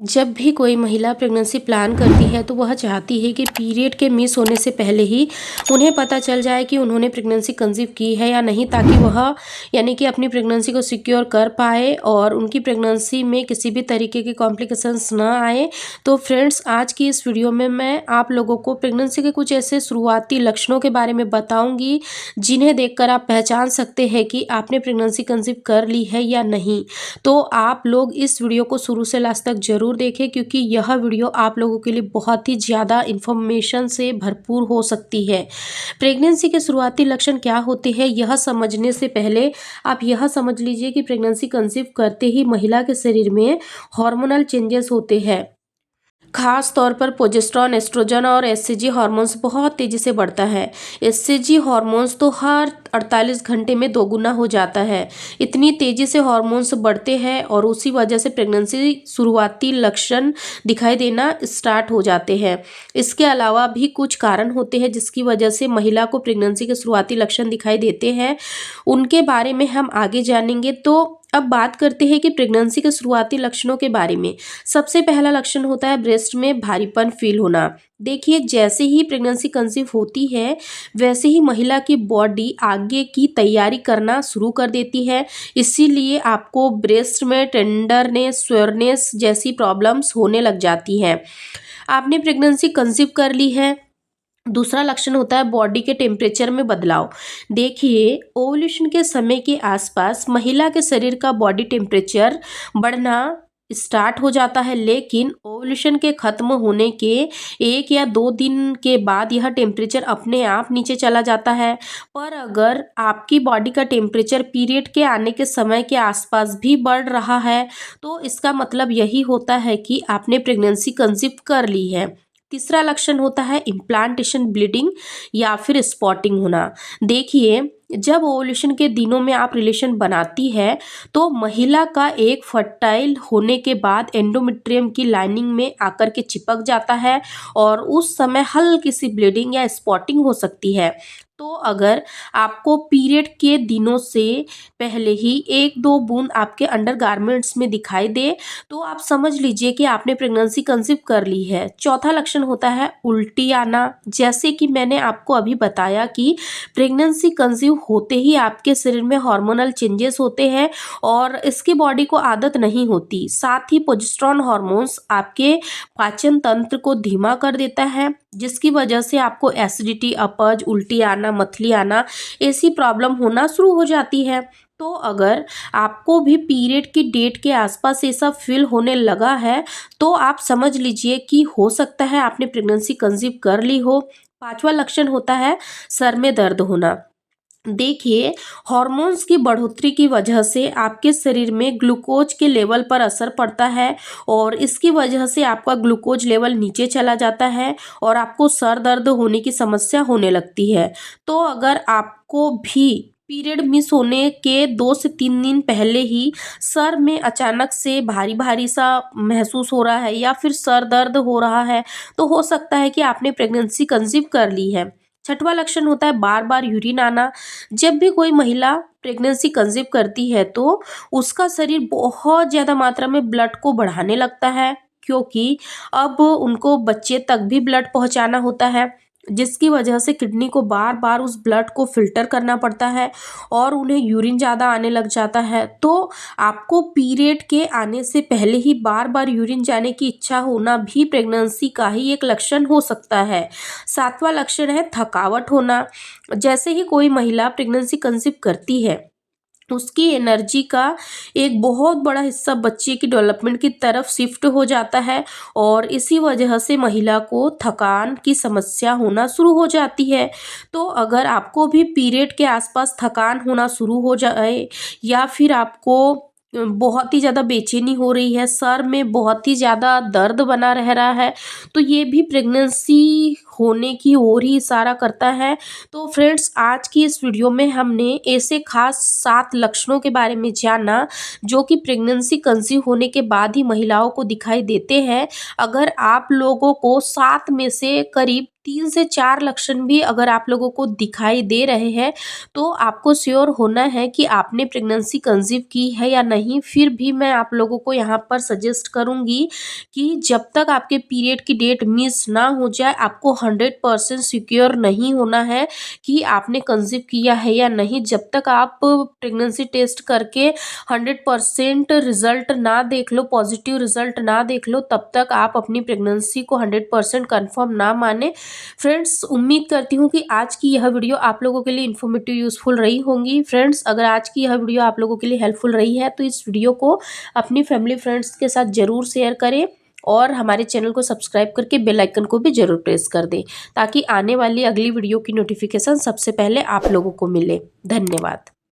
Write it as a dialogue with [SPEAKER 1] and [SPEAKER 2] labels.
[SPEAKER 1] जब भी कोई महिला प्रेगनेंसी प्लान करती है तो वह चाहती है कि पीरियड के मिस होने से पहले ही उन्हें पता चल जाए कि उन्होंने प्रेगनेंसी कंसीव की है या नहीं, ताकि वह यानी कि अपनी प्रेगनेंसी को सिक्योर कर पाए और उनकी प्रेगनेंसी में किसी भी तरीके के कॉम्प्लिकेशंस ना आए। तो फ्रेंड्स, आज की इस वीडियो में मैं आप लोगों को प्रेगनेंसी के कुछ ऐसे शुरुआती लक्षणों के बारे में बताऊंगी जिन्हें देखकर आप पहचान सकते हैं कि आपने प्रेगनेंसी कंसीव कर ली है या नहीं। तो आप लोग इस वीडियो को शुरू से लास्ट तक ज़रूर देखें, क्योंकि यह वीडियो आप लोगों के लिए बहुत ही ज़्यादा इन्फॉर्मेशन से भरपूर हो सकती है। प्रेगनेंसी के शुरुआती लक्षण क्या होते हैं, यह समझने से पहले आप यह समझ लीजिए कि प्रेगनेंसी कंसीव करते ही महिला के शरीर में हार्मोनल चेंजेस होते हैं। खास तौर पर प्रोजेस्टेरॉन, एस्ट्रोजन और एससीजी हार्मोन्स बहुत तेजी से बढ़ता है। एससीजी हार्मोन्स तो हर 48 घंटे में दोगुना हो जाता है। इतनी तेजी से हार्मोन्स बढ़ते हैं और उसी वजह से प्रेगनेंसी शुरुआती लक्षण दिखाई देना स्टार्ट हो जाते हैं। इसके अलावा भी कुछ कारण होते हैं जिसकी वजह से महिला को प्रेगनेंसी के शुरुआती लक्षण दिखाई देते हैं। उनके बारे में हम आगे जानेंगे। तो अब बात करते हैं कि प्रेगनेंसी के शुरुआती लक्षणों के बारे में। सबसे पहला लक्षण होता है ब्रेस्ट में भारीपन फील होना। देखिए, जैसे ही प्रेगनेंसी कंसीव होती है वैसे ही महिला की बॉडी आगे की तैयारी करना शुरू कर देती है। इसीलिए आपको ब्रेस्ट में टेंडरनेस, स्वेरनेस जैसी प्रॉब्लम्स होने लग जाती हैं। आपने प्रेगनेंसी कंसीव कर ली है। दूसरा लक्षण होता है बॉडी के टेम्परेचर में बदलाव। देखिए, ओव्यूलेशन के समय के आसपास महिला के शरीर का बॉडी टेम्परेचर बढ़ना स्टार्ट हो जाता है, लेकिन ओव्यूलेशन के खत्म होने के 1 या 2 दिन के बाद यह टेम्परेचर अपने आप नीचे चला जाता है। पर अगर आपकी बॉडी का टेम्परेचर पीरियड के आने के समय के आसपास भी बढ़ रहा है तो इसका मतलब यही होता है कि आपने प्रेगनेंसी कंसीव कर ली है। तीसरा लक्षण होता है इम्प्लांटेशन ब्लीडिंग या फिर स्पॉटिंग होना। देखिए, जब ओव्यूलेशन के दिनों में आप रिलेशन बनाती है तो महिला का एग फर्टाइल होने के बाद एंडोमेट्रियम की लाइनिंग में आकर के चिपक जाता है और उस समय हल्की सी ब्लीडिंग या स्पॉटिंग हो सकती है। तो अगर आपको पीरियड के दिनों से पहले ही 1-2 बूंद आपके अंडरगारमेंट्स में दिखाई दे तो आप समझ लीजिए कि आपने प्रेगनेंसी कंसीव कर ली है। चौथा लक्षण होता है उल्टी आना। जैसे कि मैंने आपको अभी बताया कि प्रेगनेंसी कंसीव होते ही आपके शरीर में हार्मोनल चेंजेस होते हैं और इसकी बॉडी को आदत नहीं होती। साथ ही प्रोजेस्टेरॉन हार्मोन्स आपके पाचन तंत्र को धीमा कर देता है, जिसकी वजह से आपको एसिडिटी, अपच, उल्टी आना, मतली आना ऐसी प्रॉब्लम होना शुरू हो जाती है। तो अगर आपको भी पीरियड की डेट के आसपास ऐसा फील होने लगा है तो आप समझ लीजिए कि हो सकता है आपने प्रेगनेंसी कंसीव कर ली हो। पांचवा लक्षण होता है सर में दर्द होना। देखिए, हार्मोन्स की बढ़ोतरी की वजह से आपके शरीर में ग्लूकोज के लेवल पर असर पड़ता है और इसकी वजह से आपका ग्लूकोज लेवल नीचे चला जाता है और आपको सर दर्द होने की समस्या होने लगती है। तो अगर आपको भी पीरियड मिस होने के 2 से 3 दिन पहले ही सर में अचानक से भारी भारी सा महसूस हो रहा है या फिर सर दर्द हो रहा है तो हो सकता है कि आपने प्रेगनेंसी कंसीव कर ली है। छठवां लक्षण होता है बार बार यूरिन आना। जब भी कोई महिला प्रेगनेंसी कंसीव करती है तो उसका शरीर बहुत ज़्यादा मात्रा में ब्लड को बढ़ाने लगता है, क्योंकि अब उनको बच्चे तक भी ब्लड पहुंचाना होता है, जिसकी वजह से किडनी को बार बार उस ब्लड को फिल्टर करना पड़ता है और उन्हें यूरिन ज़्यादा आने लग जाता है। तो आपको पीरियड के आने से पहले ही बार बार यूरिन जाने की इच्छा होना भी प्रेगनेंसी का ही एक लक्षण हो सकता है। सातवां लक्षण है थकावट होना। जैसे ही कोई महिला प्रेगनेंसी कंसीव करती है उसकी एनर्जी का एक बहुत बड़ा हिस्सा बच्चे की डेवलपमेंट की तरफ शिफ्ट हो जाता है और इसी वजह से महिला को थकान की समस्या होना शुरू हो जाती है। तो अगर आपको भी पीरियड के आसपास थकान होना शुरू हो जाए या फिर आपको बहुत ही ज़्यादा बेचैनी हो रही है, सर में बहुत ही ज़्यादा दर्द बना रह रहा है, तो ये भी प्रेगनेंसी होने की ओर ही इशारा करता है। तो फ्रेंड्स, आज की इस वीडियो में हमने ऐसे खास 7 लक्षणों के बारे में जाना जो कि प्रेगनेंसी कंसीव होने के बाद ही महिलाओं को दिखाई देते हैं। अगर आप लोगों को 7 में से करीब 3 से 4 लक्षण भी अगर आप लोगों को दिखाई दे रहे हैं, तो आपको श्योर होना है कि आपने प्रेगनेंसी कंसीव की है या नहीं। फिर भी मैं आप लोगों को यहाँ पर सजेस्ट करूँगी कि जब तक आपके पीरियड की डेट मिस ना हो जाए, आपको 100% सिक्योर नहीं होना है कि आपने कंसीव किया है या नहीं। जब तक आप प्रेगनेंसी टेस्ट करके 100% रिजल्ट ना देख लो, पॉजिटिव रिजल्ट ना देख लो, तब तक आप अपनी प्रेगनेंसी को 100% कन्फर्म ना माने। फ्रेंड्स, उम्मीद करती हूँ कि आज की यह वीडियो आप लोगों के लिए इन्फॉर्मेटिव यूज़फुल रही होंगी। फ्रेंड्स, अगर आज की यह वीडियो आप लोगों के लिए हेल्पफुल रही है तो इस वीडियो को अपनी फैमिली फ्रेंड्स के साथ ज़रूर शेयर करें और हमारे चैनल को सब्सक्राइब करके बेल आइकन को भी ज़रूर प्रेस कर दें, ताकि आने वाली अगली वीडियो की नोटिफिकेशन सबसे पहले आप लोगों को मिले। धन्यवाद।